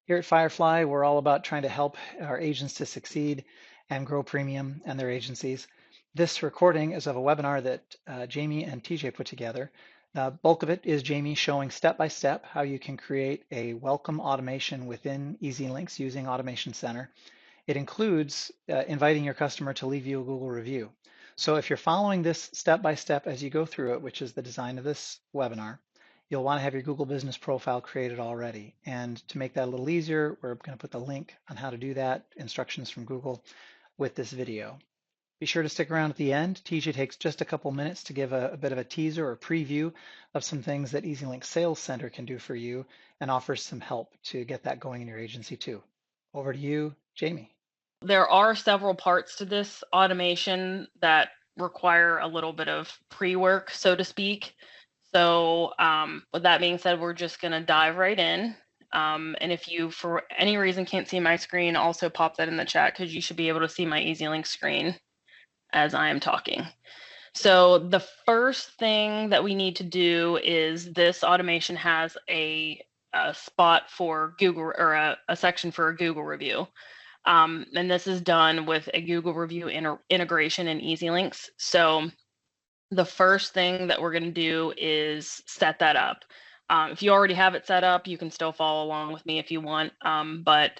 Here at Firefly, we're all about trying to help our agents to succeed and grow premium and their agencies. This recording is of a webinar that Jaime and TJ put together. The bulk of it is Jaime showing step-by-step how you can create a welcome automation within EZLynx using Automation Center. It includes inviting your customer to leave you a Google review. So if you're following this step-by-step as you go through it, which is the design of this webinar, you'll want to have your Google Business profile created already. And to make that a little easier, we're going to put the link on how to do that, instructions from Google, with this video. Be sure to stick around at the end. TJ takes just a couple minutes to give a bit of a teaser or preview of some things that EZLynx Sales Center can do for you and offers some help to get that going in your agency too. Over to you, Jaime. There are several parts to this automation that require a little bit of pre-work, so to speak. So with that being said, we're just going to dive right in. And if you, for any reason, can't see my screen, also pop that in the chat because you should be able to see my EZLynx screen as I am talking. So the first thing that we need to do is this automation has a spot for Google, or a section for a Google review. And this is done with a Google review integration in EZLynx. So the first thing that we're going to do is set that up. If you already have it set up, you can still follow along with me if you want. But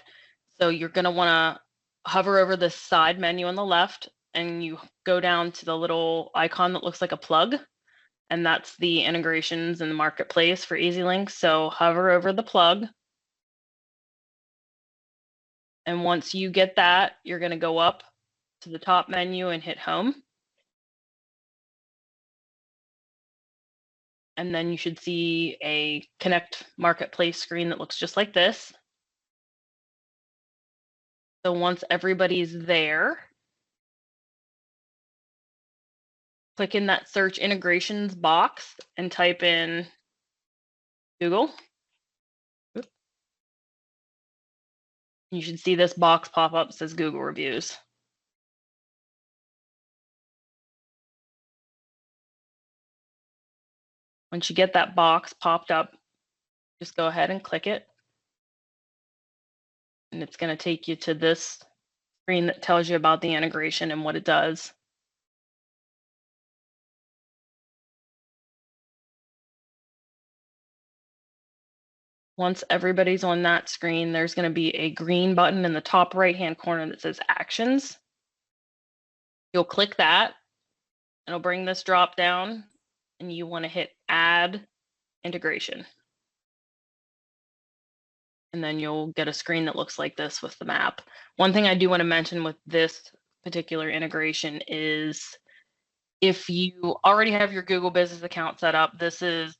so you're going to want to hover over the side menu on the left, and you go down to the little icon that looks like a plug, and that's the integrations in the marketplace for EZLynx. So hover over the plug. And once you get that, you're going to go up to the top menu and hit home. And then you should see a Connect Marketplace screen that looks just like this. So once everybody's there, click in that search integrations box and type in Google. You should see this box pop up that says Google Reviews. Once you get that box popped up, just go ahead and click it. And it's going to take you to this screen that tells you about the integration and what it does. Once everybody's on that screen, there's going to be a green button in the top right-hand corner that says Actions. You'll click that. It'll bring this drop down, and you want to hit Add Integration. And then you'll get a screen that looks like this with the map. One thing I do want to mention with this particular integration is if you already have your Google Business account set up, this is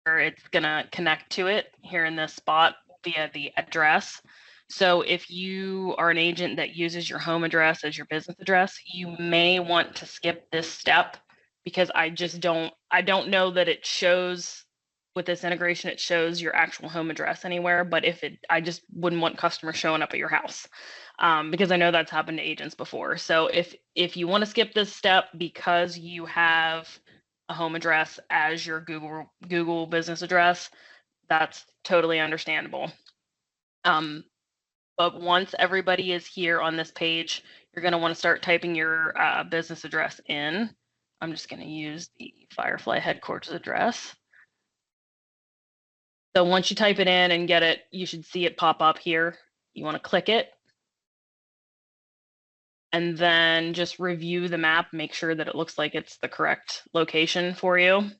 where it's going to connect to it here in this spot via the address. So if you are an agent that uses your home address as your business address, you may want to skip this step because I don't know that it shows with this integration, it shows your actual home address anywhere, but I just wouldn't want customers showing up at your house because I know that's happened to agents before. So if you want to skip this step because you have a home address as your Google business address, that's totally understandable. But once everybody is here on this page, you're going to want to start typing your business address in. I'm just going to use the Firefly headquarters address. So once you type it in and get it, you should see it pop up here. You want to click it. And then just review the map, make sure that it looks like it's the correct location for you.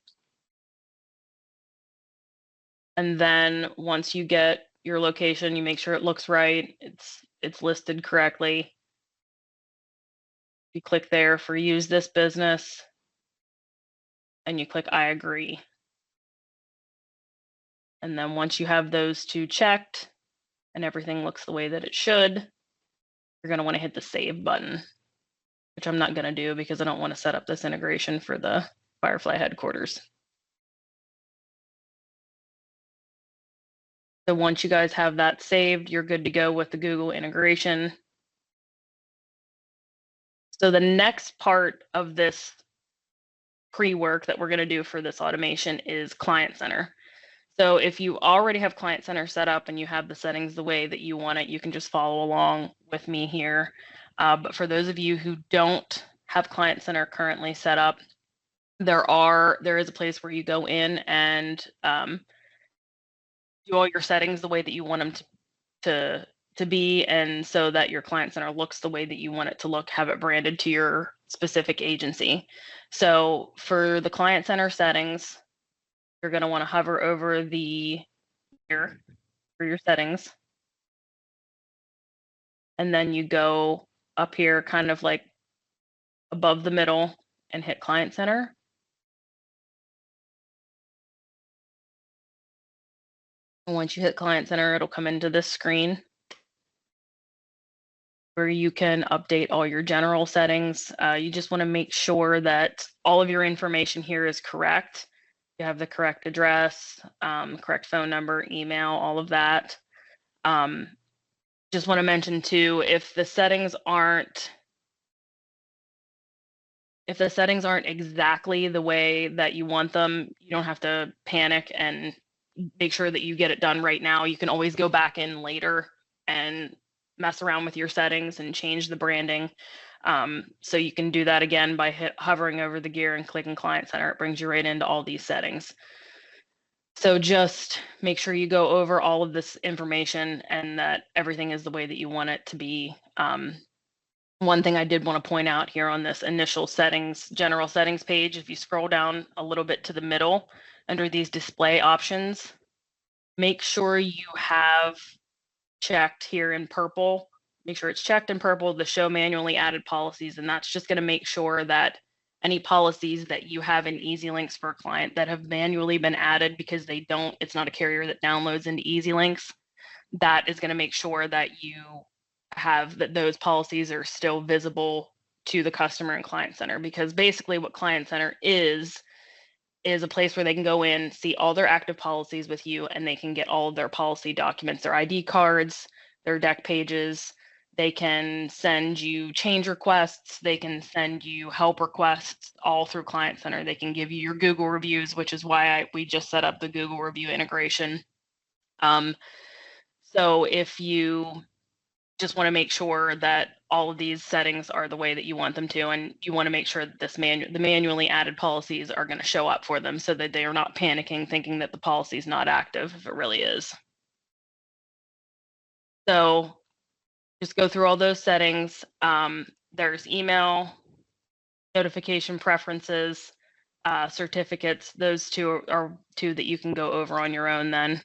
And then once you get your location, you make sure it looks right, it's listed correctly. You click there for use this business, and you click I agree. And then once you have those two checked and everything looks the way that it should, you're going to want to hit the save button, which I'm not going to do because I don't want to set up this integration for the Firefly headquarters. So once you guys have that saved, you're good to go with the Google integration. So the next part of this pre-work that we're going to do for this automation is Client Center. So if you already have Client Center set up and you have the settings the way that you want it, you can just follow along with me here. But for those of you who don't have Client Center currently set up, there is a place where you go in and do all your settings the way that you want them to be, and so that your Client Center looks the way that you want it to look, have it branded to your specific agency. So for the Client Center settings, you're going to want to hover over the here for your settings, and then you go up here kind of like above the middle and hit Client Center. And once you hit Client Center, it'll come into this screen where you can update all your general settings. You just want to make sure that all of your information here is correct. You have the correct address, correct phone number, email, all of that. Just want to mention too, if the settings aren't exactly the way that you want them, you don't have to panic and make sure that you get it done right now. You can always go back in later and mess around with your settings and change the branding. So you can do that again by hovering over the gear and clicking Client Center. It brings you right into all these settings. So just make sure you go over all of this information and that everything is the way that you want it to be. One thing I did want to point out here on this initial settings, general settings page, if you scroll down a little bit to the middle under these display options, make sure you have checked here in purple. Make sure it's checked in purple, the show manually added policies, and that's just going to make sure that any policies that you have in EZLynx for a client that have manually been added because it's not a carrier that downloads into EZLynx, that is going to make sure that you have that those policies are still visible to the customer in Client Center, because basically what Client Center is a place where they can go in, see all their active policies with you, and they can get all of their policy documents, their ID cards, their deck pages. They can send you change requests. They can send you help requests all through Client Center. They can give you your Google reviews, which is why we just set up the Google review integration. So if you just want to make sure that all of these settings are the way that you want them to, and you want to make sure that the manually added policies are going to show up for them so that they are not panicking thinking that the policy is not active if it really is. So just go through all those settings. There's email, notification preferences, certificates. Those two are two that you can go over on your own then.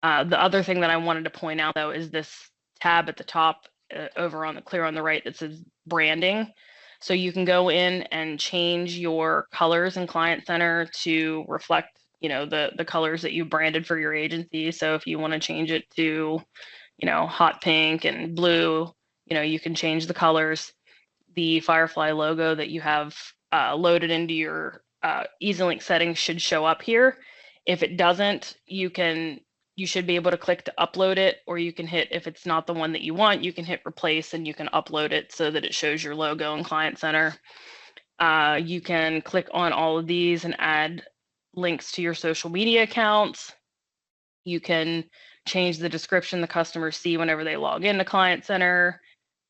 The other thing that I wanted to point out, though, is this tab at the top over on the clear on the right that says branding. So you can go in and change your colors in Client Center to reflect, the colors that you branded for your agency. So if you want to change it to, hot pink and blue, you can change the colors. The Firefly logo that you have loaded into your EZLynx settings should show up here. If it doesn't, you should be able to click to upload it, or you can hit, if it's not the one that you want, you can hit replace and you can upload it so that it shows your logo in Client Center. You can click on all of these and add links to your social media accounts. You can change the description the customers see whenever they log into Client Center,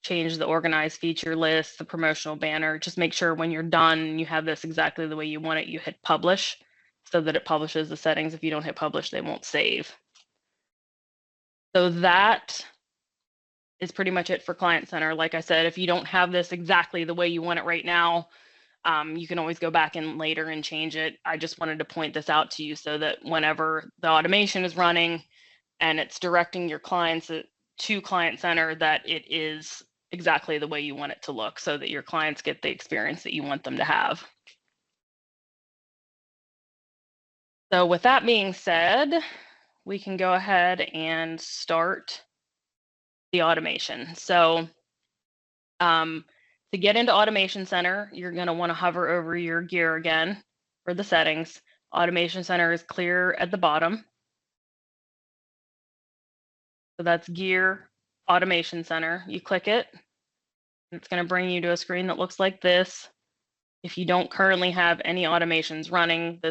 change the organized feature list, the promotional banner. Just make sure when you're done, you have this exactly the way you want it. You hit publish so that it publishes the settings. If you don't hit publish, they won't save. So that is pretty much it for Client Center. Like I said, if you don't have this exactly the way you want it right now, you can always go back in later and change it. I just wanted to point this out to you so that whenever the automation is running and it's directing your clients to Client Center, that it is exactly the way you want it to look so that your clients get the experience that you want them to have. So with that being said, we can go ahead and start the automation. So to get into Automation Center, you're going to want to hover over your gear again for the settings. Automation Center is clear at the bottom. So that's Gear Automation Center. You click it. It's going to bring you to a screen that looks like this. If you don't currently have any automations running,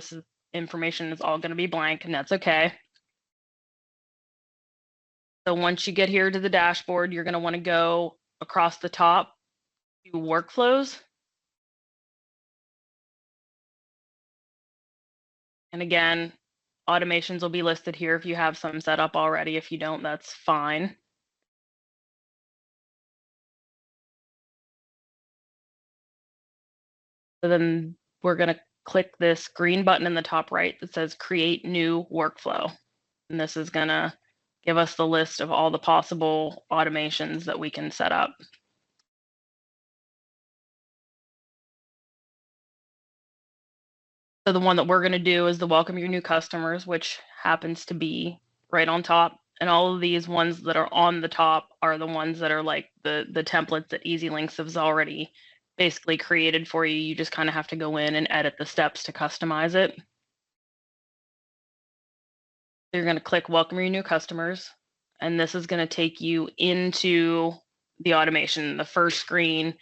information is all going to be blank, and that's okay. So once you get here to the dashboard, you're going to want to go across the top to workflows. And again, automations will be listed here if you have some set up already. If you don't, that's fine. So then we're going to click this green button in the top right that says create new workflow. And this is going to give us the list of all the possible automations that we can set up. So the one that we're going to do is the welcome your new customers, which happens to be right on top. And all of these ones that are on the top are the ones that are like the templates that EZLynx has already basically created for you. You just kind of have to go in and edit the steps to customize it. You're going to click welcome your new customers, and this is going to take you into the automation, the first screen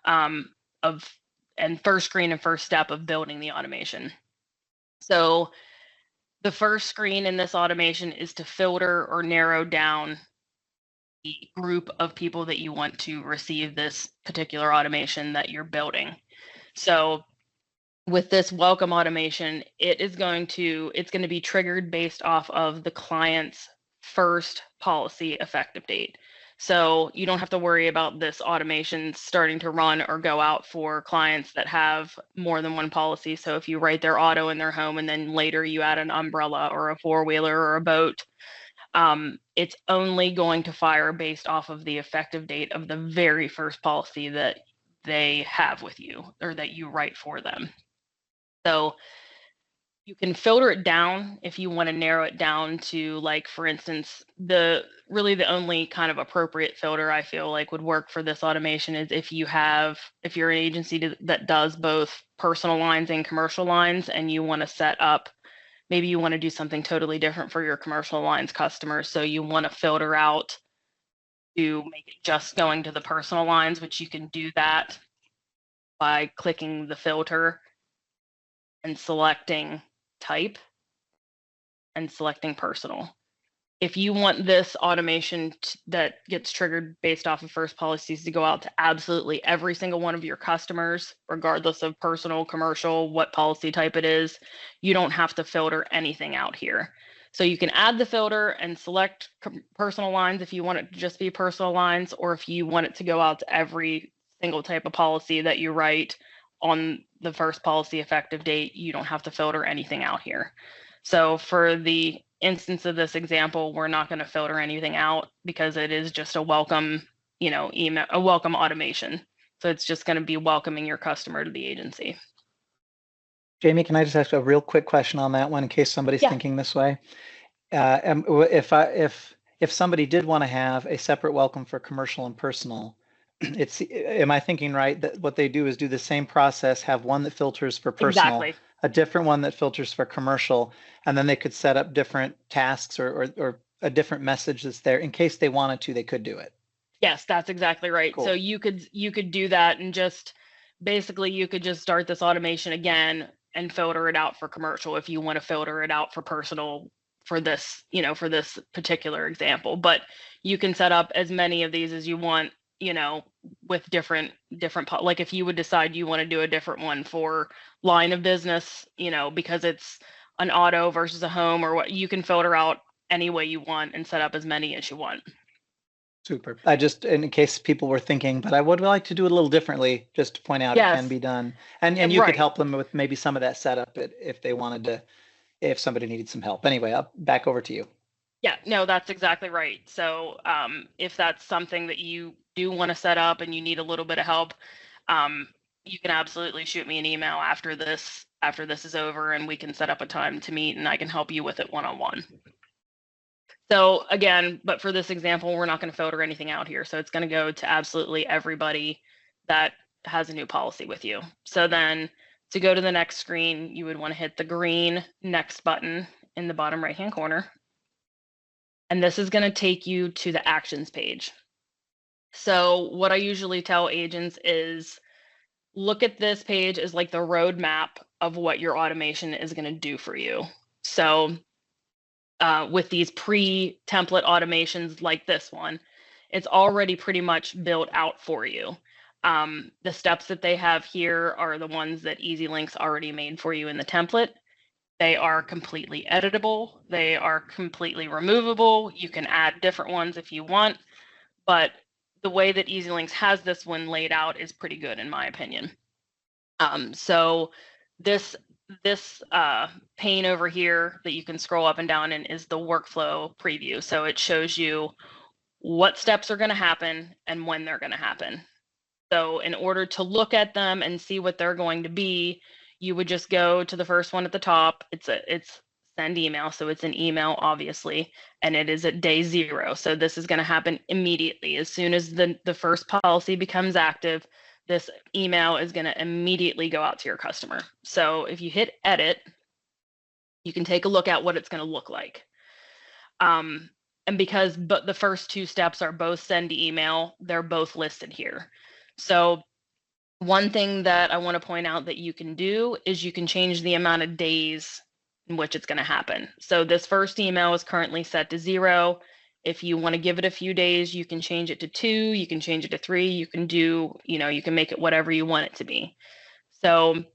and first step of building the automation. So the first screen in this automation is to filter or narrow down the group of people that you want to receive this particular automation that you're building. So with this welcome automation, it's going to be triggered based off of the client's first policy effective date. So you don't have to worry about this automation starting to run or go out for clients that have more than one policy. So if you write their auto in their home and then later you add an umbrella or a four-wheeler or a boat, it's only going to fire based off of the effective date of the very first policy that they have with you or that you write for them. So you can filter it down if you want to narrow it down to, like, for instance, the only kind of appropriate filter I feel like would work for this automation is if you're an agency that does both personal lines and commercial lines, and you want to set up, maybe you want to do something totally different for your commercial lines customers. So you want to filter out to make it just going to the personal lines, which you can do that by clicking the filter and selecting type and selecting personal. If you want this automation that gets triggered based off of first policies to go out to absolutely every single one of your customers, regardless of personal, commercial, what policy type it is, you don't have to filter anything out here. So you can add the filter and select personal lines if you want it to just be personal lines, or if you want it to go out to every single type of policy that you write on the first policy effective date, you don't have to filter anything out here. So for the instance of this example, we're not going to filter anything out because it is just a welcome, email, a welcome automation. So it's just going to be welcoming your customer to the agency. Jaime, can I just ask a real quick question on that one in case somebody's thinking this way? If somebody did want to have a separate welcome for commercial and personal, am I thinking right that what they do is do the same process, have one that filters for personal, exactly, a different one that filters for commercial, and then they could set up different tasks or a different message that's there in case they wanted to, they could do it. Yes, that's exactly right. Cool. So you could do that, and just basically you could just start this automation again and filter it out for commercial if you want to filter it out for personal for this, for this particular example. But you can set up as many of these as you want, with different, like if you would decide you want to do a different one for line of business, because it's an auto versus a home or what, you can filter out any way you want and set up as many as you want. Super. I just, in case people were thinking, but I would like to do it a little differently, just to point out it can be done. And you could help them with maybe some of that setup if they wanted to, if somebody needed some help. Anyway, back over to you. Yeah, no, that's exactly right. So if that's something that you do want to set up and you need a little bit of help, you can absolutely shoot me an email after this is over, and we can set up a time to meet and I can help you with it one-on-one. So again, but for this example, we're not going to filter anything out here. So it's going to go to absolutely everybody that has a new policy with you. So then to go to the next screen, you would want to hit the green next button in the bottom right-hand corner. And this is going to take you to the actions page. So what I usually tell agents is look at this page as like the roadmap of what your automation is going to do for you. So with these pre-template automations like this one, it's already pretty much built out for you. The steps that they have here are the ones that EZLynx already made for you in the template. They are completely editable. They are completely removable. You can add different ones if you want, but the way that EZLynx has this one laid out is pretty good in my opinion. So this pane over here that you can scroll up and down in is the workflow preview. So it shows you what steps are going to happen and when they're going to happen. So in order to look at them and see what they're going to be, you would just go to the first one at the top. It's send email. So it's an email, obviously, and it is at day 0. So this is going to happen immediately. As soon as the first policy becomes active, this email is going to immediately go out to your customer. So if you hit edit, you can take a look at what it's going to look like. And because the first 2 steps are both send email, they're both listed here. So one thing that I want to point out that you can do is you can change the amount of days in which it's going to happen. So this first email is currently set to 0. If you want to give it a few days, you can change it to 2, you can change it to 3, you can do, you can make it whatever you want it to be. So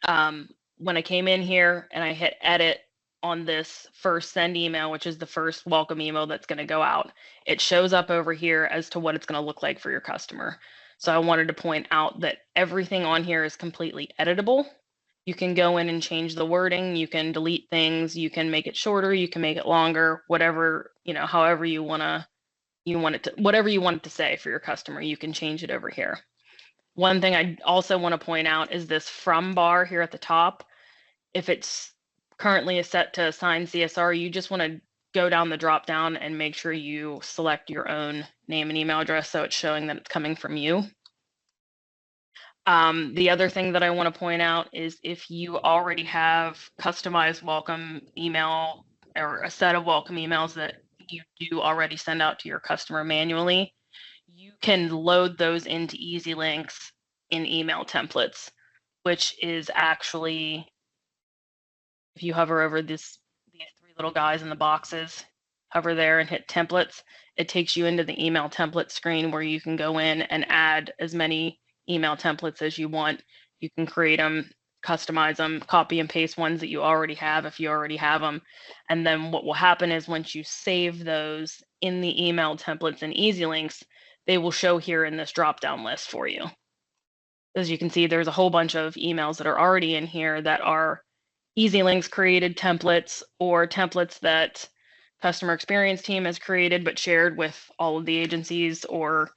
when I came in here and I hit edit on this first send email, which is the first welcome email that's going to go out, it shows up over here as to what it's going to look like for your customer. So I wanted to point out that everything on here is completely editable. You can go in and change the wording, you can delete things, you can make it shorter, you can make it longer, whatever, however you want it to, whatever you want it to say for your customer, you can change it over here. One thing I also want to point out is this from bar here at the top. If it's currently set to assign CSR, you just want to go down the drop down and make sure you select your own name and email address so it's showing that it's coming from you. The other thing that I want to point out is if you already have customized welcome email or a set of welcome emails that you do already send out to your customer manually, you can load those into EZLynx in email templates, which is actually, if you hover over these 3 little guys in the boxes, hover there and hit templates, it takes you into the email template screen where you can go in and add as many email templates as you want. You can create them, customize them, copy and paste ones that you already have if you already have them. And then what will happen is once you save those in the email templates in EZLynx, they will show here in this drop-down list for you. As you can see, there's a whole bunch of emails that are already in here that are EZLynx created templates or templates that customer experience team has created but shared with all of the agencies, or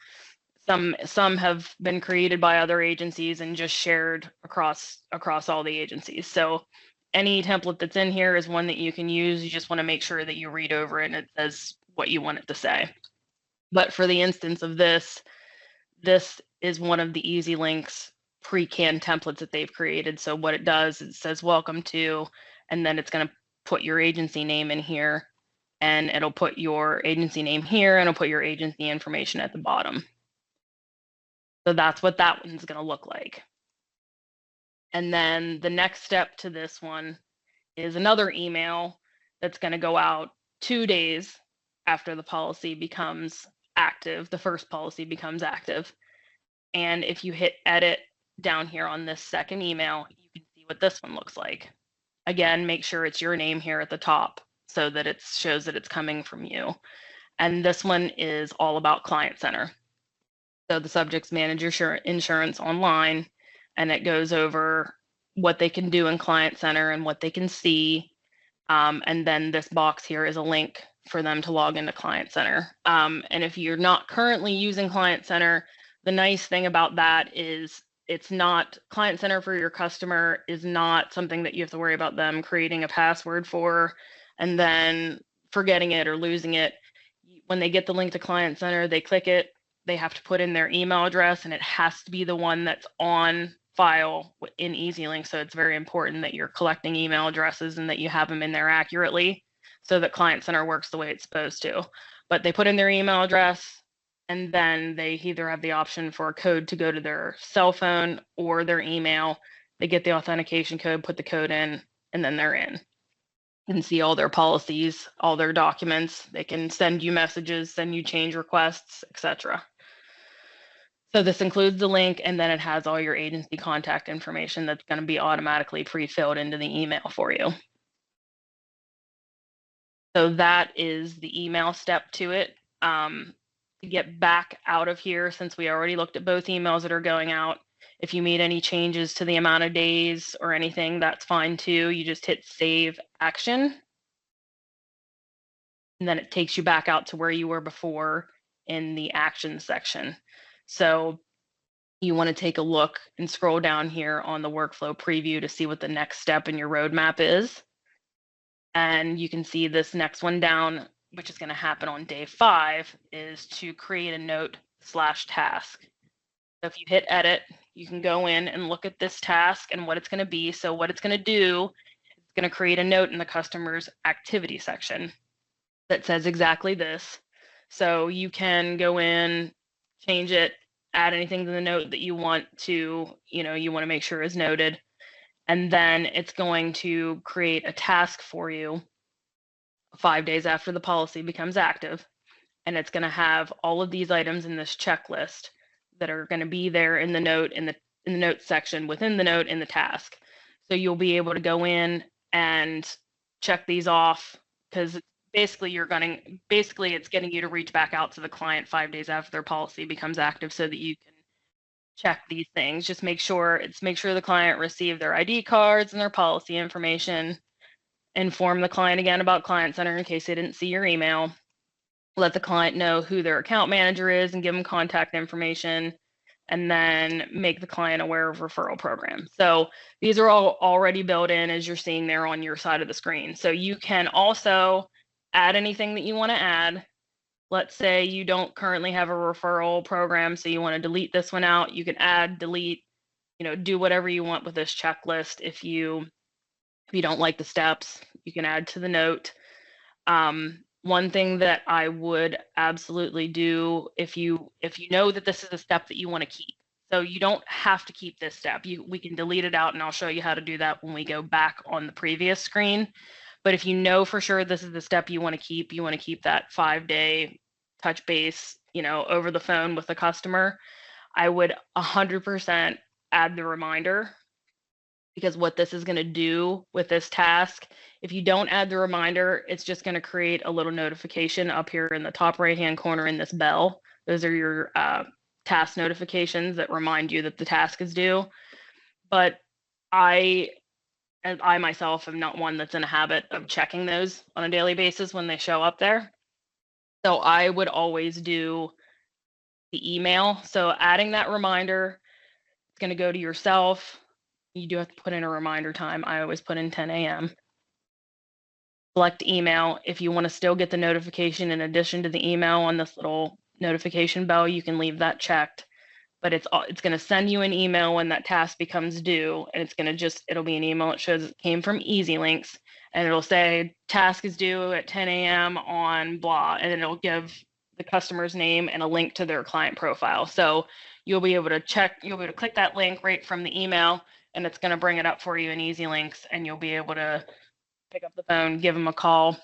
some have been created by other agencies and just shared across all the agencies. So any template that's in here is one that you can use. You just want to make sure that you read over it and it says what you want it to say. But for the instance of this is one of the EZLynx pre-canned templates that they've created. So what it does is it says welcome to, and then it's going to put your agency name in here, and it'll put your agency name here, and it'll put your agency information at the bottom. So that's what that one's going to look like. And then the next step to this one is another email that's going to go out 2 days after the policy becomes active, the first policy becomes active. And if you hit edit down here on this second email, you can see what this one looks like. Again, make sure it's your name here at the top so that it shows that it's coming from you. And this one is all about Client Center. So the subjects manage your insurance online, and it goes over what they can do in Client Center and what they can see. And then this box here is a link for them to log into Client Center. And if you're not currently using Client Center, the nice thing about that is it's not, Client Center for your customer is not something that you have to worry about them creating a password for and then forgetting it or losing it. When they get the link to Client Center, they click it, they have to put in their email address, and it has to be the one that's on file in EZLynx. So it's very important that you're collecting email addresses and that you have them in there accurately so that Client Center works the way it's supposed to. But they put in their email address, and then they either have the option for a code to go to their cell phone or their email. They get the authentication code, put the code in, and then they're in. You can see all their policies, all their documents. They can send you messages, send you change requests, etc. So this includes the link, and then it has all your agency contact information that's going to be automatically pre-filled into the email for you. So that is the email step to it. To get back out of here, since we already looked at both emails that are going out, if you made any changes to the amount of days or anything, that's fine too. You just hit save action. And then it takes you back out to where you were before in the action section. So you want to take a look and scroll down here on the workflow preview to see what the next step in your roadmap is. And you can see this next one down, which is going to happen on day 5, is to create a note/task. So if you hit edit, you can go in and look at this task and what it's going to be. So what it's going to do, it's going to create a note in the customer's activity section that says exactly this. So you can go in, change it, add anything to the note that you want to, you want to make sure is noted. And then it's going to create a task for you 5 days after the policy becomes active. And it's going to have all of these items in this checklist that are going to be there in the note, in the note section, within the note, in the task. So you'll be able to go in and check these off, because basically it's getting you to reach back out to the client 5 days after their policy becomes active so that you can check these things. Just make sure the client received their ID cards and their policy information. Inform the client again about Client Center in case they didn't see your email. Let the client know who their account manager is and give them contact information, and then make the client aware of referral programs. So these are all already built in, as you're seeing there on your side of the screen. So you can also add anything that you want to add. Let's say you don't currently have a referral program, so you want to delete this one out. You can add, delete, do whatever you want with this checklist. If you don't like the steps, you can add to the note. One thing that I would absolutely do, if you know that this is a step that you want to keep, so you don't have to keep this step. We can delete it out, and I'll show you how to do that when we go back on the previous screen. But if you know for sure this is the step you want to keep that 5-day touch base, over the phone with the customer, I would 100% add the reminder. Because what this is going to do with this task, if you don't add the reminder, it's just going to create a little notification up here in the top right-hand corner in this bell. Those are your task notifications that remind you that the task is due. But I myself am not one that's in a habit of checking those on a daily basis when they show up there. So I would always do the email. So adding that reminder, it's going to go to yourself. You do have to put in a reminder time. I always put in 10 a.m. Select email. If you want to still get the notification in addition to the email on this little notification bell, you can leave that checked. But it's going to send you an email when that task becomes due, and it'll be an email that shows it came from EZLynx, and it'll say task is due at 10 a.m. on blah, and it'll give the customer's name and a link to their client profile. So you'll be able to click that link right from the email, and it's going to bring it up for you in EZLynx, and you'll be able to pick up the phone, give them a call,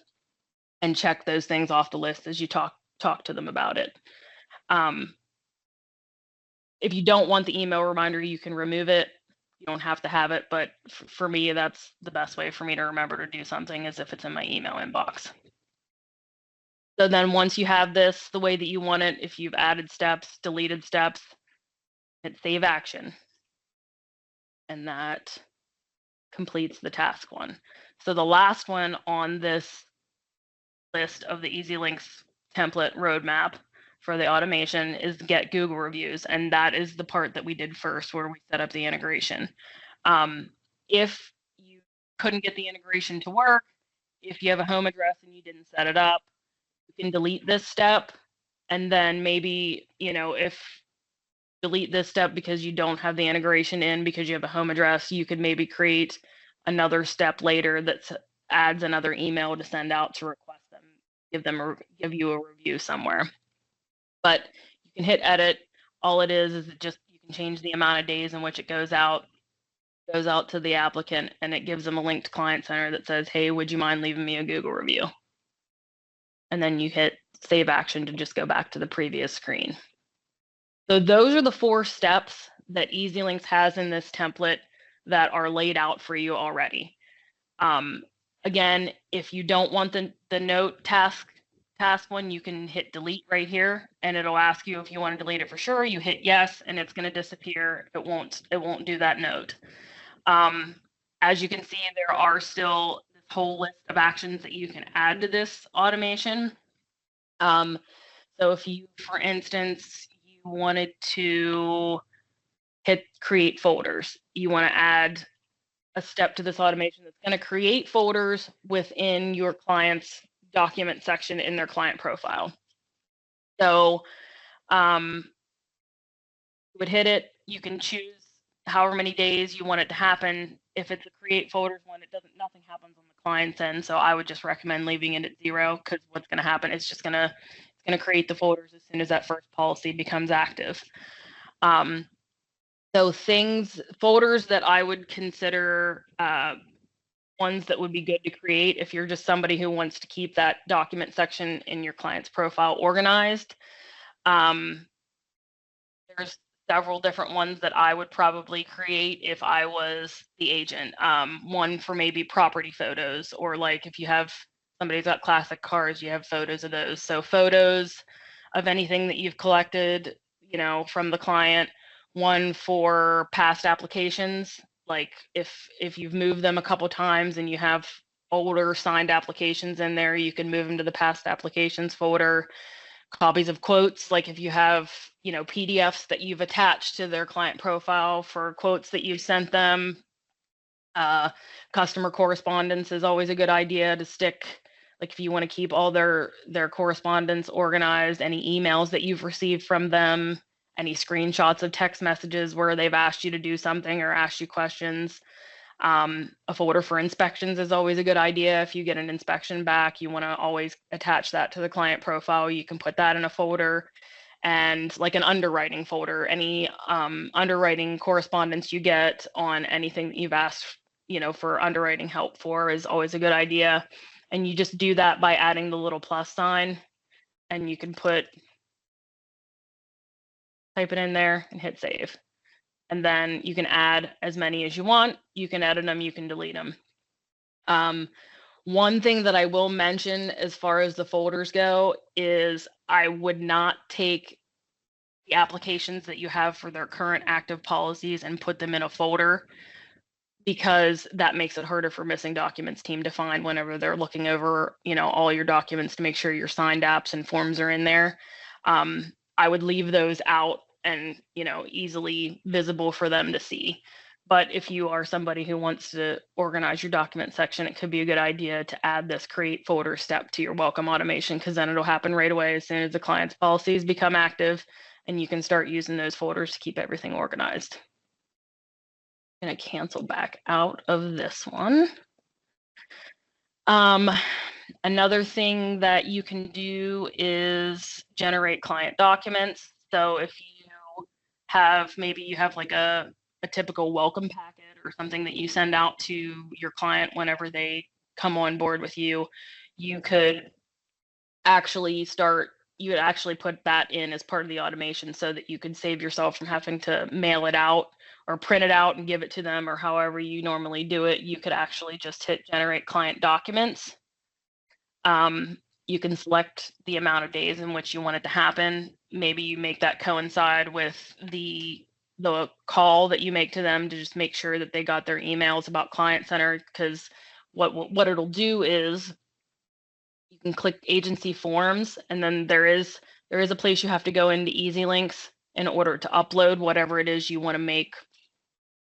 and check those things off the list as you talk to them about it. If you don't want the email reminder, you can remove it. You don't have to have it, but for me, that's the best way for me to remember to do something, is if it's in my email inbox. So then once you have this the way that you want it, if you've added steps, deleted steps, hit save action. And that completes the task one. So the last one on this list of the EZLynx template roadmap for the automation is get Google reviews. And that is the part that we did first, where we set up the integration. If you couldn't get the integration to work, if you have a home address and you didn't set it up, you can delete this step. And then maybe, if delete this step because you don't have the integration in because you have a home address, you could maybe create another step later that adds another email to send out to request them, give you a review somewhere. But can hit edit. All it is it just, you can change the amount of days in which it goes out to the applicant, and it gives them a link to Client Center that says, hey, would you mind leaving me a Google review? And then you hit save action to just go back to the previous screen. So those are the 4 steps that EZLynx has in this template that are laid out for you already. Again, if you don't want the note task one, you can hit delete right here, and it'll ask you if you want to delete it for sure. You hit yes, and it's going to disappear. It won't do that note. As you can see, there are still this whole list of actions that you can add to this automation. So if you, for instance, you wanted to hit create folders, you want to add a step to this automation that's going to create folders within your client's document section in their client profile. So you would hit it. You can choose however many days you want it to happen. If it's a create folders one, nothing happens on the client's end. So I would just recommend leaving it at 0, because what's going to happen is just going to create the folders as soon as that first policy becomes active. So folders that I would consider ones that would be good to create if you're just somebody who wants to keep that document section in your client's profile organized. There's several different ones that I would probably create if I was the agent. One for maybe property photos, or like if you have somebody's got classic cars, you have photos of those. So photos of anything that you've collected, from the client. One for past applications, like if you've moved them a couple times and you have older signed applications in there, you can move them to the past applications folder. Copies of quotes, like if you have PDFs that you've attached to their client profile for quotes that you've sent them. Customer correspondence is always a good idea to stick, like if you want to keep all their correspondence organized, any emails that you've received from them, any screenshots of text messages where they've asked you to do something or asked you questions. A folder for inspections is always a good idea. If you get an inspection back, you want to always attach that to the client profile. You can put that in a folder. And like an underwriting folder, any underwriting correspondence you get on anything that you've asked, for underwriting help for is always a good idea. And you just do that by adding the little plus sign, and you can type it in there and hit save. And then you can add as many as you want. You can edit them, you can delete them. One thing that I will mention as far as the folders go is I would not take the applications that you have for their current active policies and put them in a folder, because that makes it harder for missing documents team to find whenever they're looking over, all your documents to make sure your signed apps and forms are in there. I would leave those out and, easily visible for them to see. But if you are somebody who wants to organize your document section, it could be a good idea to add this create folder step to your welcome automation, because then it'll happen right away as soon as the client's policies become active, and you can start using those folders to keep everything organized. I'm going to cancel back out of this one. Another thing that you can do is generate client documents. So if you maybe you have like a typical welcome packet or something that you send out to your client whenever they come on board with you, you could actually put that in as part of the automation, so that you could save yourself from having to mail it out or print it out and give it to them, or however you normally do it. You could actually just hit generate client documents. You can select the amount of days in which you want it to happen. Maybe you make that coincide with the call that you make to them, to just make sure that they got their emails about Client Center, because what it'll do is you can click agency forms, and then there is a place you have to go into EZLynx in order to upload whatever it is you want to make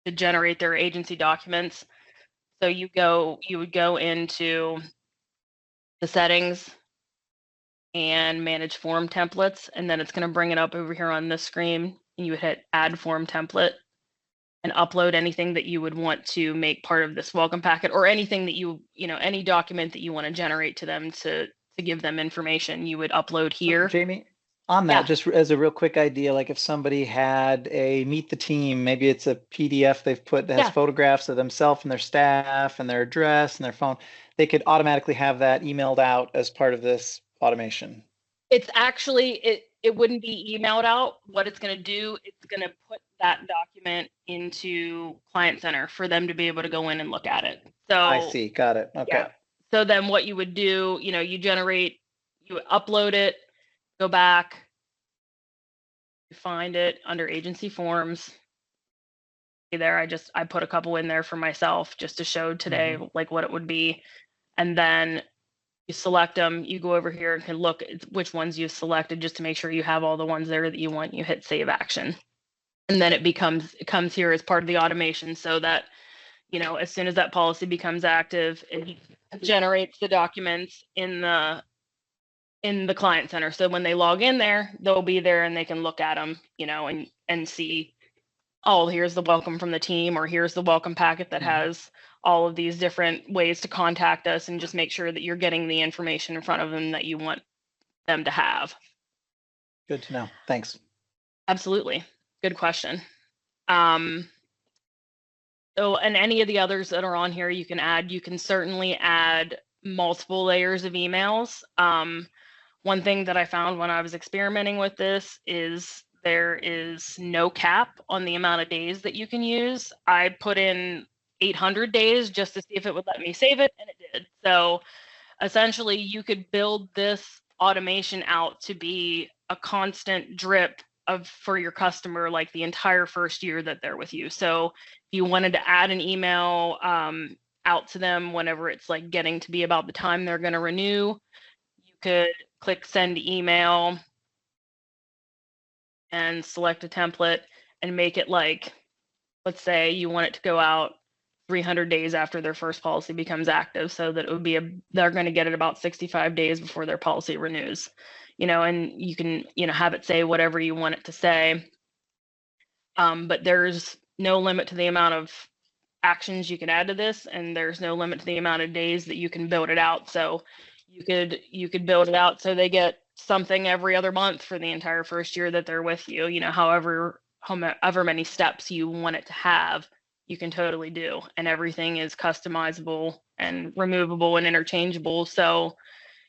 to generate their agency documents. So you would go into the settings and manage form templates, and then it's going to bring it up over here on this screen, and you would hit add form template and upload anything that you would want to make part of this welcome packet, or anything that any document that you want to generate to them to give them information, you would upload here. Jamie, On that, Yeah, just as a real quick idea, like if somebody had a meet the team, maybe it's a PDF they've put that has yeah. photographs of themselves and their staff and their address and their phone, they could automatically have that emailed out as part of this automation. It's actually it wouldn't be emailed out. What it's going to do, it's going to put that document into Client Center for them to be able to go in and look at it. I So see. Got it. Okay. yeah. So then what you would do, you know, you upload it, go back, you find it under agency forms. There, I put a couple in there for myself just to show today like what it would be, and then you select them. You go over here and can look at which ones you've selected just to make sure you have all the ones there that you want. You hit save action, and then it comes here as part of the automation, so that you know as soon as that policy becomes active, it generates the documents in the Client Center. So when they log in there, they'll be there and they can look at them, you know, and see, oh, here's the welcome from the team, or here's the welcome packet that has all of these different ways to contact us, and just make sure that you're getting the information in front of them that you want them to have. Good to know. Thanks. Absolutely. Good question. So, and any of the others that are on here, you can certainly add multiple layers of emails. One thing that I found when I was experimenting with this is there is no cap on the amount of days that you can use. I put in 800 days just to see if it would let me save it, and it did. So essentially, you could build this automation out to be a constant drip for your customer, like the entire first year that they're with you. So if you wanted to add an email out to them whenever it's like getting to be about the time they're going to renew, you could click send email and select a template and make it like, let's say you want it to go out 300 days after their first policy becomes active, so that it would be they're going to get it about 65 days before their policy renews, you know, and you can, you know, have it say whatever you want it to say. But there's no limit to the amount of actions you can add to this, and there's no limit to the amount of days that you can build it out. So you could build it out so they get something every other month for the entire first year that they're with you, you know, however many steps you want it to have, you can totally do, and everything is customizable and removable and interchangeable. So,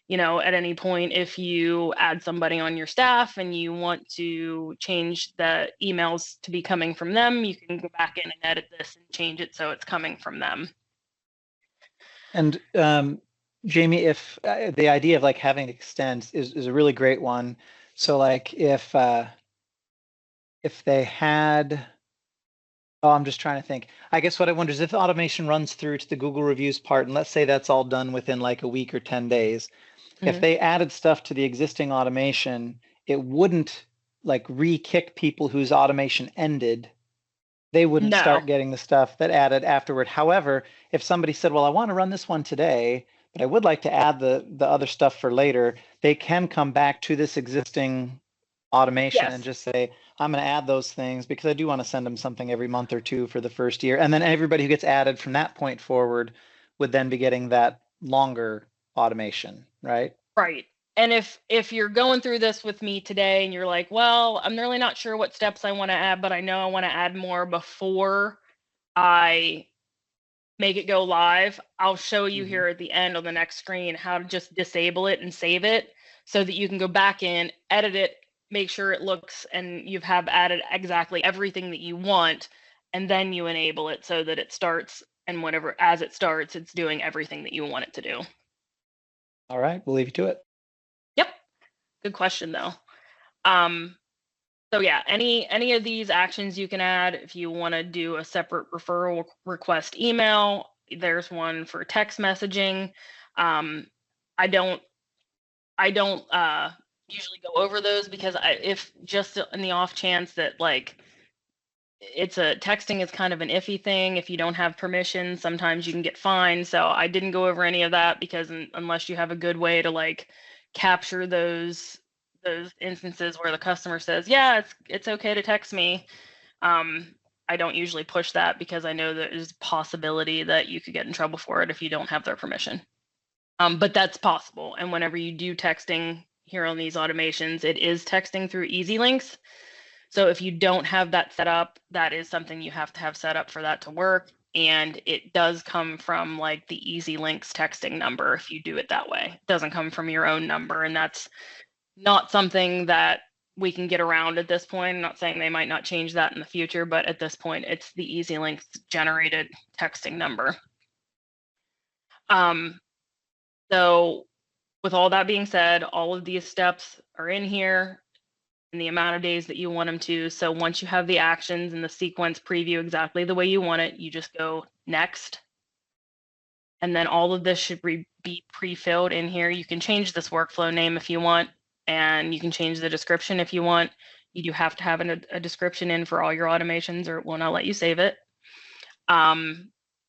you know, at any point, if you add somebody on your staff and you want to change the emails to be coming from them, you can go back in and edit this and change it so it's coming from them. And Jamie, if the idea of like having extends is a really great one. So like if they had, oh, I'm just trying to think. I guess what I wonder is if the automation runs through to the Google reviews part, and let's say that's all done within like a week or 10 days, if they added stuff to the existing automation, it wouldn't like re-kick people whose automation ended. They wouldn't start getting the stuff that added afterward. However, if somebody said, well, I want to run this one today, but I would like to add the other stuff for later, they can come back to this existing automation and just say, I'm going to add those things because I do want to send them something every month or two for the first year. And then everybody who gets added from that point forward would then be getting that longer automation, right? Right. And if you're going through this with me today and you're like, well, I'm really not sure what steps I want to add, but I know I want to add more before I make it go live, I'll show you here at the end on the next screen how to just disable it and save it so that you can go back in, edit it, make sure it looks and you have added exactly everything that you want, and then you enable it so that it starts, and as it starts, it's doing everything that you want it to do. All right, we'll leave you to it. Yep. Good question though. So yeah, any of these actions you can add. If you want to do a separate referral request email, there's one for text messaging. I don't usually go over those because if just in the off chance that like texting is kind of an iffy thing. If you don't have permission, sometimes you can get fined. So I didn't go over any of that because unless you have a good way to like capture those instances where the customer says, yeah, it's okay to text me. I don't usually push that because I know there's a possibility that you could get in trouble for it if you don't have their permission. But that's possible. And whenever you do texting, here on these automations, it is texting through EZLynx. So if you don't have that set up, that is something you have to have set up for that to work. And it does come from like the EZLynx texting number if you do it that way. It doesn't come from your own number, and that's not something that we can get around at this point. I'm not saying they might not change that in the future, but at this point, it's the EZLynx generated texting number. So with all that being said, all of these steps are in here in the amount of days that you want them to. So once you have the actions and the sequence preview exactly the way you want it, you just go next. And then all of this should be pre-filled in here. You can change this workflow name if you want, and you can change the description if you want. You do have to have a description in for all your automations, or it will not let you save it.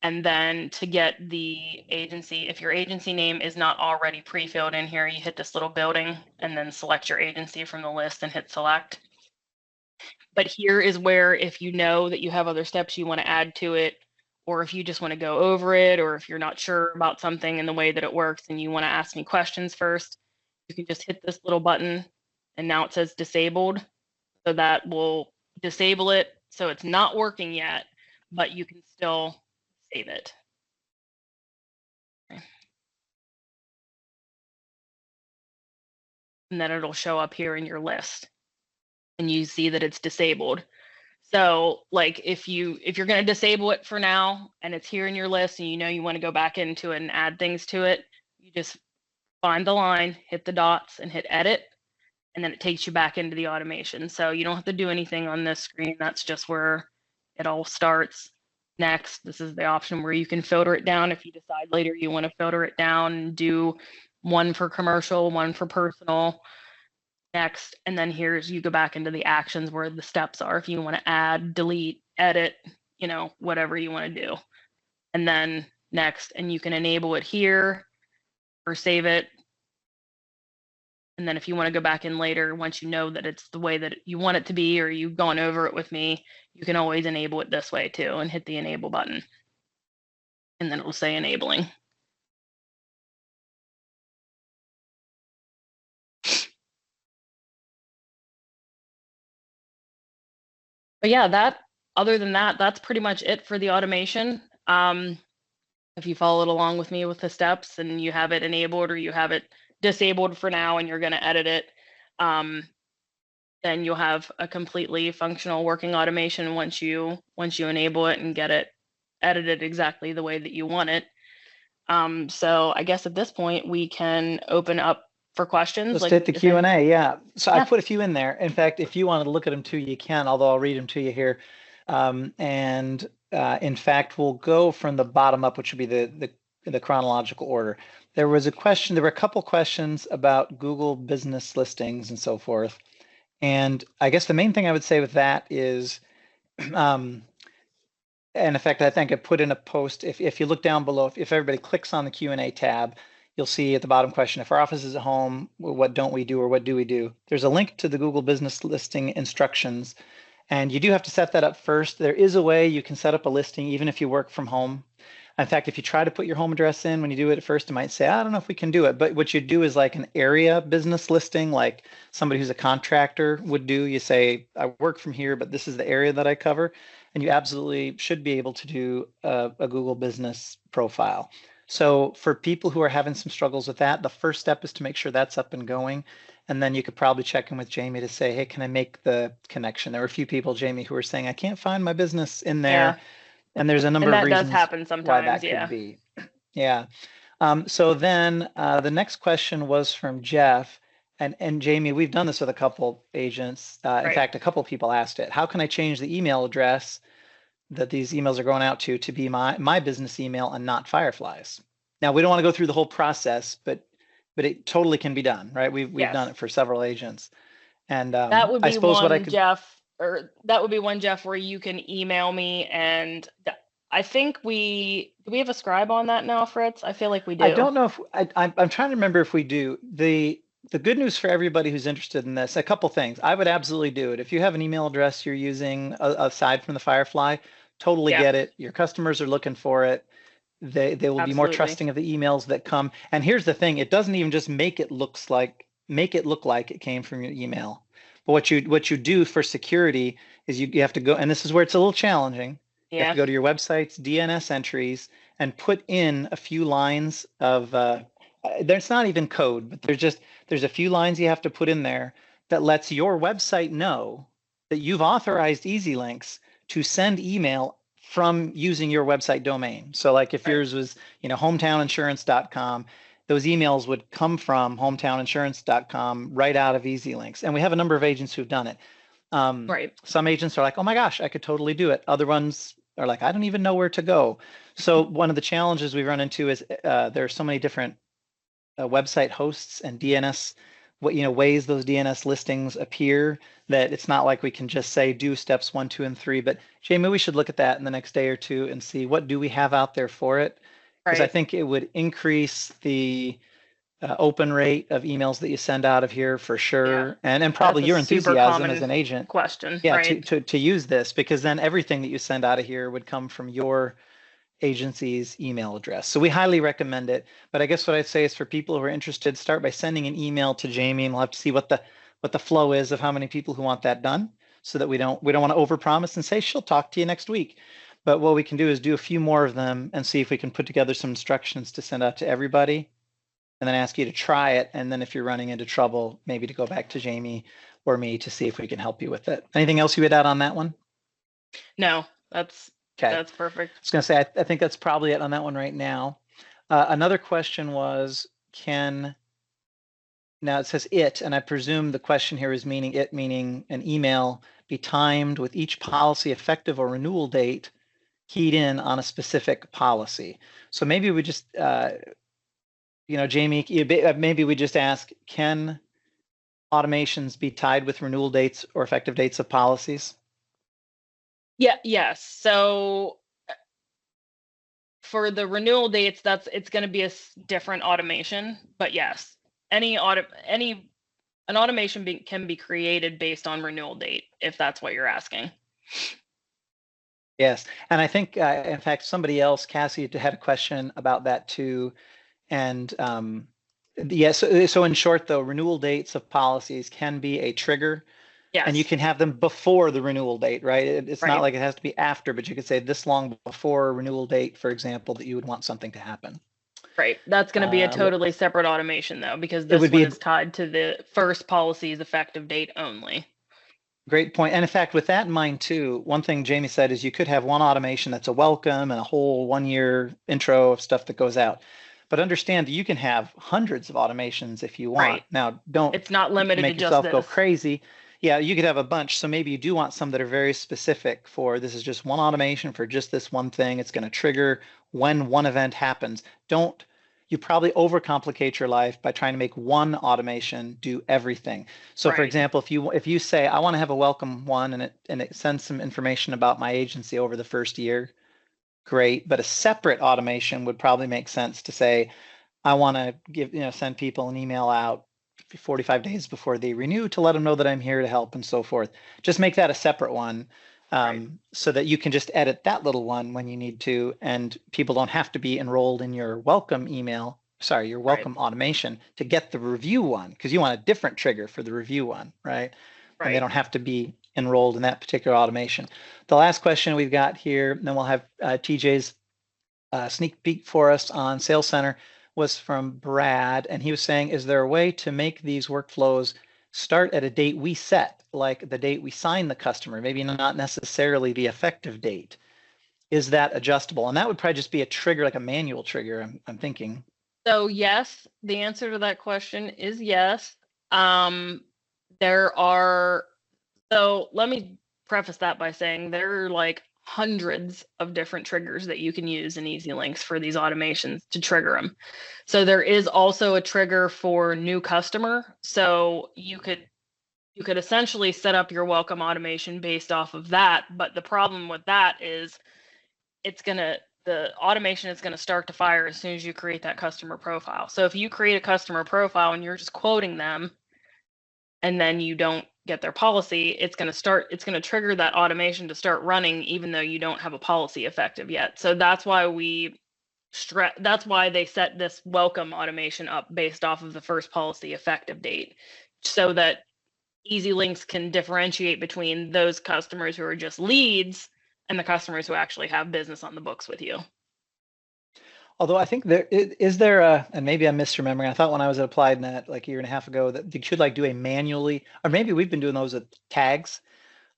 And then to get the agency, if your agency name is not already pre-filled in here, you hit this little building and then select your agency from the list and hit select. But here is where, if you know that you have other steps you want to add to it, or if you just want to go over it, or if you're not sure about something in the way that it works and you want to ask me questions first, you can just hit this little button, and now it says disabled. So that will disable it. So it's not working yet, but you can still save it. Okay. And then it'll show up here in your list, and you see that it's disabled. So like if you're going to disable it for now and it's here in your list and you know you want to go back into it and add things to it, you just find the line, hit the dots and hit edit, and then it takes you back into the automation. So you don't have to do anything on this screen. That's just where it all starts. Next, this is the option where you can filter it down if you decide later you want to filter it down and do one for commercial, one for personal. Next, and then here's, you go back into the actions where the steps are if you want to add, delete, edit, whatever you want to do. And then next, and you can enable it here or save it. And then if you want to go back in later, once you know that it's the way that you want it to be, or you've gone over it with me, you can always enable it this way too and hit the enable button. And then it will say enabling. But yeah, other than that, that's pretty much it for the automation. If you followed along with me with the steps and you have it enabled or you have it disabled for now and you're going to edit it, then you'll have a completely functional working automation once you enable it and get it edited exactly the way that you want it. So I guess at this point we can open up for questions. Let's hit the Q&A, yeah. So I put a few in there. In fact, if you wanted to look at them too, you can, although I'll read them to you here. In fact, we'll go from the bottom up, which would be the chronological order. There were a couple questions about Google business listings and so forth. And I guess the main thing I would say with that is, and in fact, I think I put in a post, if you look down below, if everybody clicks on the Q&A tab, you'll see at the bottom question, if our office is at home, what don't we do or what do we do? There's a link to the Google business listing instructions, and you do have to set that up first. There is a way you can set up a listing even if you work from home. In fact, if you try to put your home address in when you do it at first, it might say, I don't know if we can do it. But what you do is like an area business listing, like somebody who's a contractor would do. You say, I work from here, but this is the area that I cover. And you absolutely should be able to do a Google business profile. So for people who are having some struggles with that, the first step is to make sure that's up and going. And then you could probably check in with Jaime to say, hey, can I make the connection? There were a few people, Jaime, who were saying, I can't find my business in there. Yeah. And there's a number of reasons does happen sometimes, why that could be. Yeah. So then the next question was from Jeff. And Jaime, we've done this with a couple agents. In fact, a couple people asked it. How can I change the email address that these emails are going out to be my business email and not Firefly's? Now, we don't want to go through the whole process, but it totally can be done, right? We've done it for several agents. And that would be, I suppose, one, Jeff. Or that would be one, Jeff, where you can email me, and I think do we have a scribe on that now, Fritz? I feel like we do. I don't know if I'm trying to remember if we do. The good news for everybody who's interested in this, a couple things. I would absolutely do it. If you have an email address you're using aside from the Firefly, totally get it. Your customers are looking for it. They will be more trusting of the emails that come. And here's the thing, it doesn't even just make it looks like make it look like it came from your email. But what you do for security is you have to go, and this is where it's a little challenging. You have to Yeah. go to your website's DNS entries and put in a few lines of there's not even code, but there's a few lines you have to put in there that lets your website know that you've authorized EZLynx to send email from using your website domain. So like if Right. yours was, hometowninsurance.com, those emails would come from hometowninsurance.com right out of EZLynx. And we have a number of agents who've done it. Right. Some agents are like, oh my gosh, I could totally do it. Other ones are like, I don't even know where to go. So one of the challenges we run into is there are so many different website hosts and DNS, ways those DNS listings appear that it's not like we can just say do steps 1, 2, and 3. But Jamie, we should look at that in the next day or two and see what do we have out there for it, because I Right. think it would increase the open rate of emails that you send out of here for Yeah. sure, and That's probably a your super enthusiasm as common an agent, question, yeah, right? to use this, because then everything that you send out of here would come from your agency's email address. So we highly recommend it. But I guess what I'd say is for people who are interested, start by sending an email to Jamie, and we'll have to see what the flow is of how many people who want that done, so that we don't want to overpromise and say she'll talk to you next week. But what we can do is do a few more of them and see if we can put together some instructions to send out to everybody, and then ask you to try it. And then if you're running into trouble, maybe to go back to Jamie or me to see if we can help you with it. Anything else you would add on that one? No, that's Okay. that's perfect. I was going to say, I think that's probably it on that one right now. Another question was, now it says it, and I presume the question here is meaning an email be timed with each policy effective or renewal date keyed in on a specific policy. So maybe we just, Jamie, maybe we just ask, can automations be tied with renewal dates or effective dates of policies? Yeah, yes. So for the renewal dates, it's going to be a different automation, but yes, an automation can be created based on renewal date, if that's what you're asking. Yes, and I think, in fact, somebody else, Cassie, had a question about that too. And yes, so in short, though, renewal dates of policies can be a trigger, and you Yes, can have them before the renewal date, right? It's not right, like it has to be after, but you could say this long before renewal date, for example, that you would want something to happen. right. That's going to be a totally separate automation though, because It this would one be is tied to the first policy's effective date only. Great point. And in fact, with that in mind too, one thing Jamie said is you could have one automation that's a welcome and a whole 1 year intro of stuff that goes out. But understand that you can have hundreds of automations if you want. Right. Now, don't It's not limited to make just yourself go this. crazy. Yeah, you could have a bunch. So maybe you do want some that are very specific for this is just one automation for just this one thing. It's going to trigger when one event happens. Don't You probably overcomplicate your life by trying to make one automation do everything. So for Right, example, if you say I want to have a welcome one and it sends some information about my agency over the first year, great. But a separate automation would probably make sense to say I want to send people an email out 45 days before they renew to let them know that I'm here to help and so forth. Just make that a separate one, right, so that you can just edit that little one when you need to, and people don't have to be enrolled in your welcome your right, welcome automation to get the review one, because you want a different trigger for the review one, right? And they right. don't have to be enrolled in that particular automation. The last question we've got here, and then we'll have TJ's sneak peek for us on Sales Center, was from Brad, and he was saying, is there a way to make these workflows start at a date we set, like the date we sign the customer, maybe not necessarily the effective date? Is that adjustable? And that would probably just be a trigger, like a manual trigger, I'm thinking. So yes, the answer to that question is yes. There are, so let me preface that by saying there are like hundreds of different triggers that you can use in EZLynx for these automations to trigger them. So there is also a trigger for new customer. So you could essentially set up your welcome automation based off of that. But the problem with that is the automation is going to start to fire as soon as you create that customer profile. So if you create a customer profile and you're just quoting them and then you don't get their policy, it's going to trigger that automation to start running even though you don't have a policy effective yet. So that's why we that's why they set this welcome automation up based off of the first policy effective date, so that EZLynx can differentiate between those customers who are just leads and the customers who actually have business on the books with you. Although I think is there a, and maybe I'm misremembering, I thought when I was at AppliedNet like a year and a half ago that you should like do a manually, or maybe we've been doing those at tags.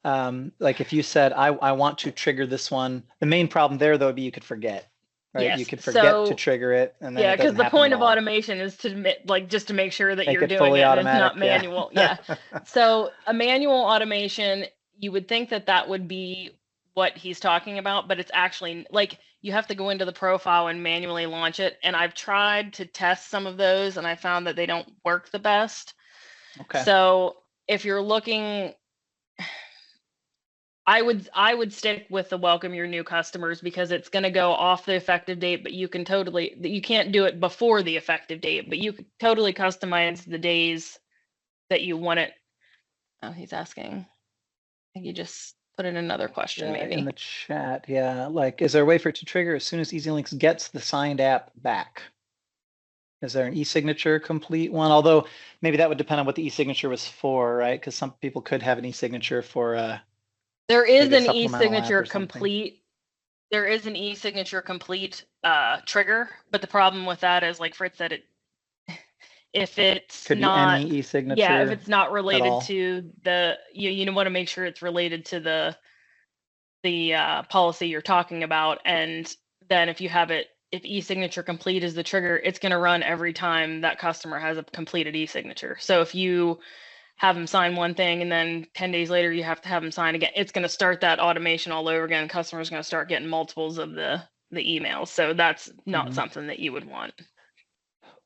Like if you said, I want to trigger this one, the main problem there though would be you could forget, right? You Yes. could forget to So trigger it and then yeah, it because doesn't the happen at point of all. automation is to like just to make sure that Make you're it doing fully it and it's automatic, not yeah. manual. Yeah. So a manual automation, you would think that that would be what he's talking about, but it's actually like you have to go into the profile and manually launch it. And I've tried to test some of those and I found that they don't work the best. Okay. So if you're looking, I would stick with the welcome your new customers, because it's going to go off the effective date, but you can't do it before the effective date, but you could totally customize the days that you want it. Oh, he's asking. I think you just put in another question, Yeah, maybe. in the chat, yeah. Like, is there a way for it to trigger as soon as EZLynx gets the signed app back? Is there an e-signature complete one? Although maybe that would depend on what the e-signature was for, right? Because some people could have an e-signature for there is maybe a an supplemental app e-signature or something. complete. There is an e-signature complete trigger, but the problem with that is, like Fritz said, if it's Could be not, any e-signature yeah, if it's not at related all. to the, you want to make sure it's related to the policy you're talking about. And then if you have it, if e-signature complete is the trigger, it's going to run every time that customer has a completed e-signature. So if you have them sign one thing and then 10 days later you have to have them sign again, it's going to start that automation all over again. Customer's going to start getting multiples of the emails. So that's not something that you would want.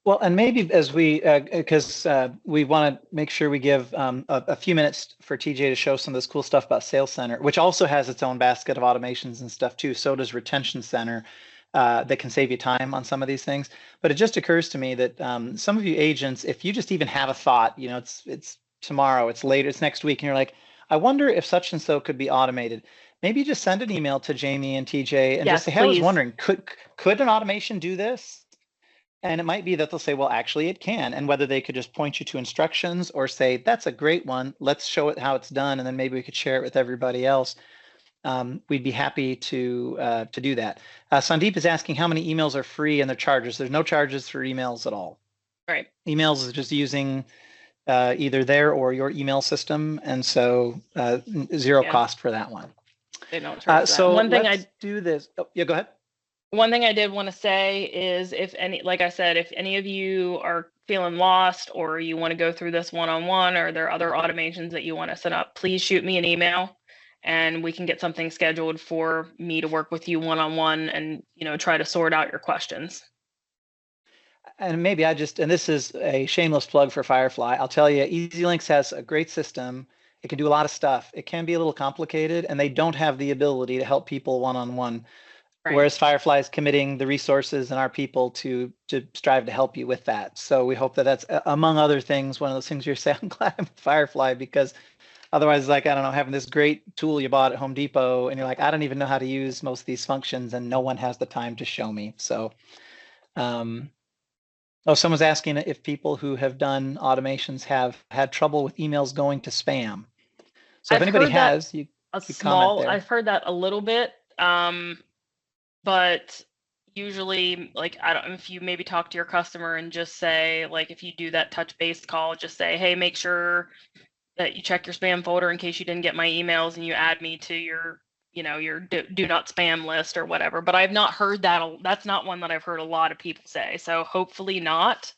Well, and maybe as because we want to make sure we give a few minutes for TJ to show some of this cool stuff about Sales Center, which also has its own basket of automations and stuff too. So does Retention Center, that can save you time on some of these things. But it just occurs to me that some of you agents, if you just even have a thought, you know, it's tomorrow, it's later, it's next week, and you're like, I wonder if such and so could be automated. Maybe just send an email to Jaime and TJ and just say, hey, I was wondering, could an automation do this? And it might be that they'll say, well, actually it can. And whether they could just point you to instructions or say, that's a great one, let's show it how it's done. And then maybe we could share it with everybody else. We'd be happy to do that. Sandeep is asking how many emails are free and their charges. There's no charges for emails at all. Right. Emails is just using either their or your email system. And so zero cost for that one. They don't charge so that. One thing let's do this. Oh, yeah, go ahead. One thing I did want to say is, if any, like I said, if any of you are feeling lost or you want to go through this one-on-one, or there are other automations that you want to set up, please shoot me an email and we can get something scheduled for me to work with you one-on-one and, you know, try to sort out your questions. And maybe and this is a shameless plug for Firefly. I'll tell you, EZLynx has a great system. It can do a lot of stuff. It can be a little complicated, and they don't have the ability to help people one-on-one. Right. Whereas Firefly is committing the resources and our people to strive to help you with that. So we hope that that's, among other things, one of those things you're saying, I'm glad I'm with Firefly, because otherwise, like, I don't know, having this great tool you bought at Home Depot and you're like, I don't even know how to use most of these functions and no one has the time to show me. So, someone's asking if people who have done automations have had trouble with emails going to spam. So if anybody has, you comment there. I've heard that a little bit. But usually, like, I don't know if you maybe talk to your customer and just say, like, if you do that touch base call, just say, hey, make sure that you check your spam folder in case you didn't get my emails and you add me to your, you know, your do not spam list or whatever. But I've not heard that. That's not one that I've heard a lot of people say. So hopefully not.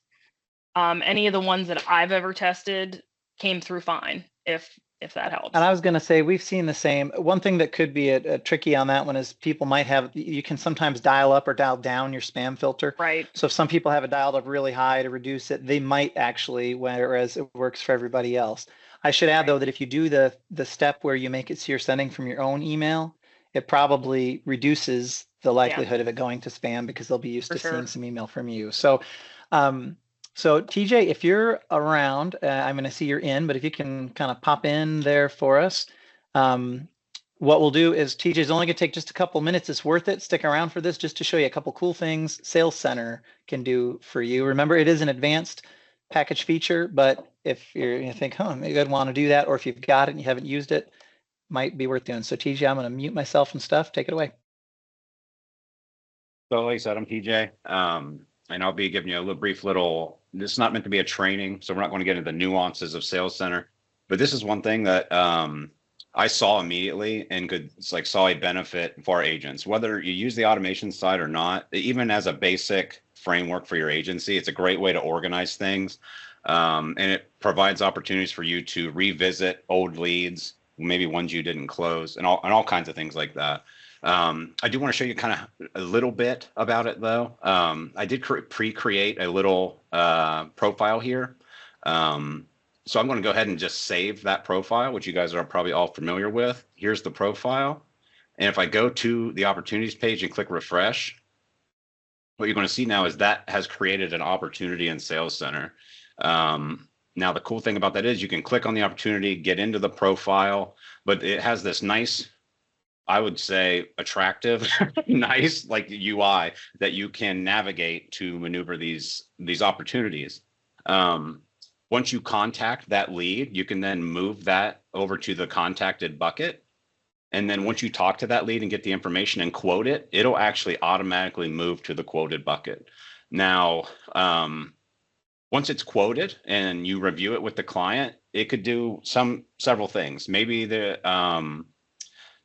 Any of the ones that I've ever tested came through fine, if that helps. And I was going to say, we've seen the same. One thing that could be a tricky on that one is people might have, you can sometimes dial up or dial down your spam filter. Right. So if some people have it dialed up really high to reduce it, they might actually, whereas it works for everybody else. I should add, though, that if you do the step where you make it so you're sending from your own email, it probably reduces the likelihood of it going to spam, because they'll be used to seeing some email from you. So, so TJ, if you're around, I'm going to see you're in, but if you can kind of pop in there for us, what we'll do is TJ's only gonna take just a couple minutes. It's worth it. Stick around for this just to show you a couple cool things Sales Center can do for you. Remember, it is an advanced package feature, but if you think, maybe I'd want to do that, or if you've got it and you haven't used it, might be worth doing. So TJ, I'm gonna mute myself and stuff. Take it away. So like I said, I'm TJ, and I'll be giving you a little brief little, this is not meant to be a training, so we're not going to get into the nuances of Sales Center, but this is one thing that I saw immediately and saw a benefit for our agents, whether you use the automation side or not, even as a basic framework for your agency, it's a great way to organize things. And it provides opportunities for you to revisit old leads, maybe ones you didn't close, and all kinds of things like that. I do want to show you kind of a little bit about it though. I did pre-create a little profile here. So I'm going to go ahead and just save that profile, which you guys are probably all familiar with. Here's the profile. And if I go to the opportunities page and click refresh, what you're going to see now is that has created an opportunity in Sales Center. Now, the cool thing about that is you can click on the opportunity, get into the profile, but it has this nice, I would say, attractive, nice like UI that you can navigate to maneuver these opportunities. Once you contact that lead, you can then move that over to the contacted bucket. And then once you talk to that lead and get the information and quote it, it'll actually automatically move to the quoted bucket. Now, once it's quoted and you review it with the client, it could do several things. Maybe they want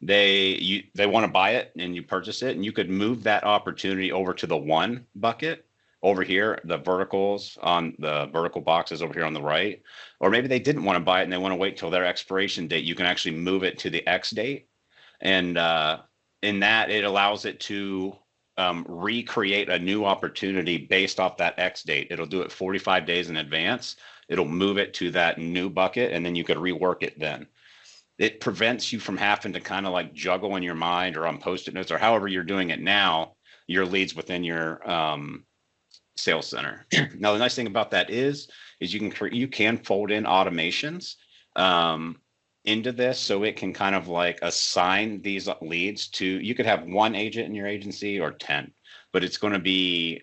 to buy it and you purchase it, and you could move that opportunity over to the one bucket over here, the verticals on the vertical boxes over here on the right. Or maybe they didn't want to buy it and they want to wait till their expiration date. You can actually move it to the X date. And in that, it allows it to recreate a new opportunity based off that X date. It'll do it 45 days in advance. It'll move it to that new bucket, and then you could rework it then. It prevents you from having to kind of like juggle in your mind or on Post-it notes or however you're doing it now, your leads within your Sales Center. Now, the nice thing about that is you can fold in automations into this, so it can kind of like assign these leads to, you could have one agent in your agency or 10, but it's going to be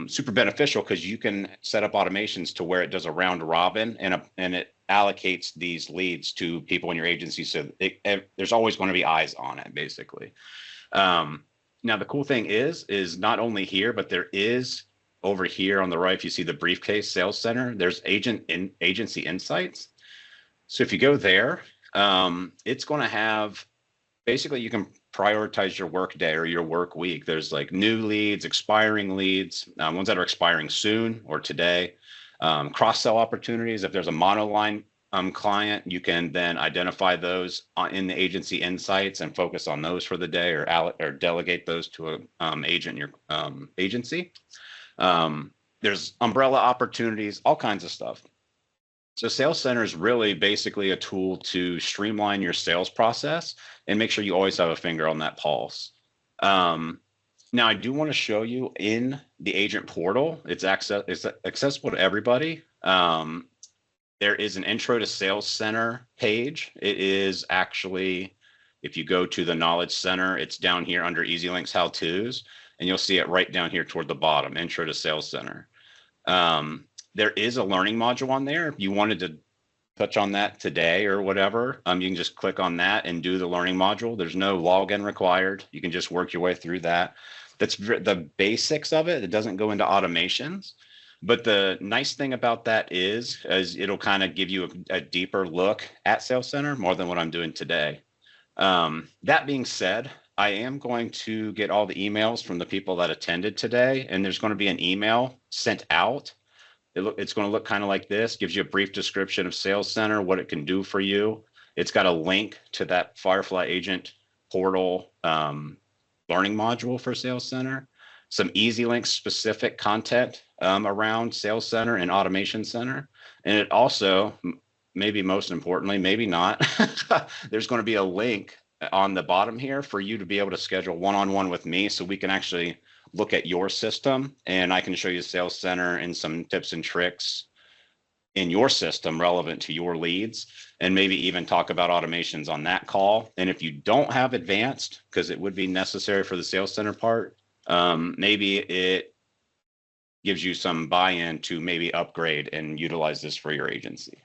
super beneficial because you can set up automations to where it does a round robin and it allocates these leads to people in your agency. So there's always going to be eyes on it, basically. Now, the cool thing is not only here, but there is over here on the right, if you see the briefcase Sales Center, there's agency insights. So if you go there, it's going to have, basically you can prioritize your work day or your work week. There's like new leads, expiring leads, ones that are expiring soon or today, cross-sell opportunities. If there's a monoline client, you can then identify those in the agency insights and focus on those for the day, or delegate those to an agent in your agency. There's umbrella opportunities, all kinds of stuff. So Sales Center is really basically a tool to streamline your sales process and make sure you always have a finger on that pulse. Now, I do want to show you in the agent portal, it's accessible to everybody. There is an intro to Sales Center page. It is actually, if you go to the Knowledge Center, it's down here under EZLynx How-Tos, and you'll see it right down here toward the bottom, Intro to Sales Center. There is a learning module on there. If you wanted to touch on that today or whatever, you can just click on that and do the learning module. There's no login required. You can just work your way through that. That's the basics of it. It doesn't go into automations. But the nice thing about that is it'll kind of give you a deeper look at Sales Center, more than what I'm doing today. That being said, I am going to get all the emails from the people that attended today, and there's going to be an email sent out. It's going to look kind of like this, gives you a brief description of Sales Center, what it can do for you. It's got a link to that Firefly agent portal learning module for Sales Center, some EZLynx specific content around Sales Center and Automation Center. And it also, maybe most importantly, maybe not, there's going to be a link on the bottom here for you to be able to schedule one-on-one with me, so we can actually look at your system and I can show you Sales Center and some tips and tricks in your system relevant to your leads, and maybe even talk about automations on that call. And if you don't have advanced, because it would be necessary for the sales center part, maybe it gives you some buy-in to maybe upgrade and utilize this for your agency.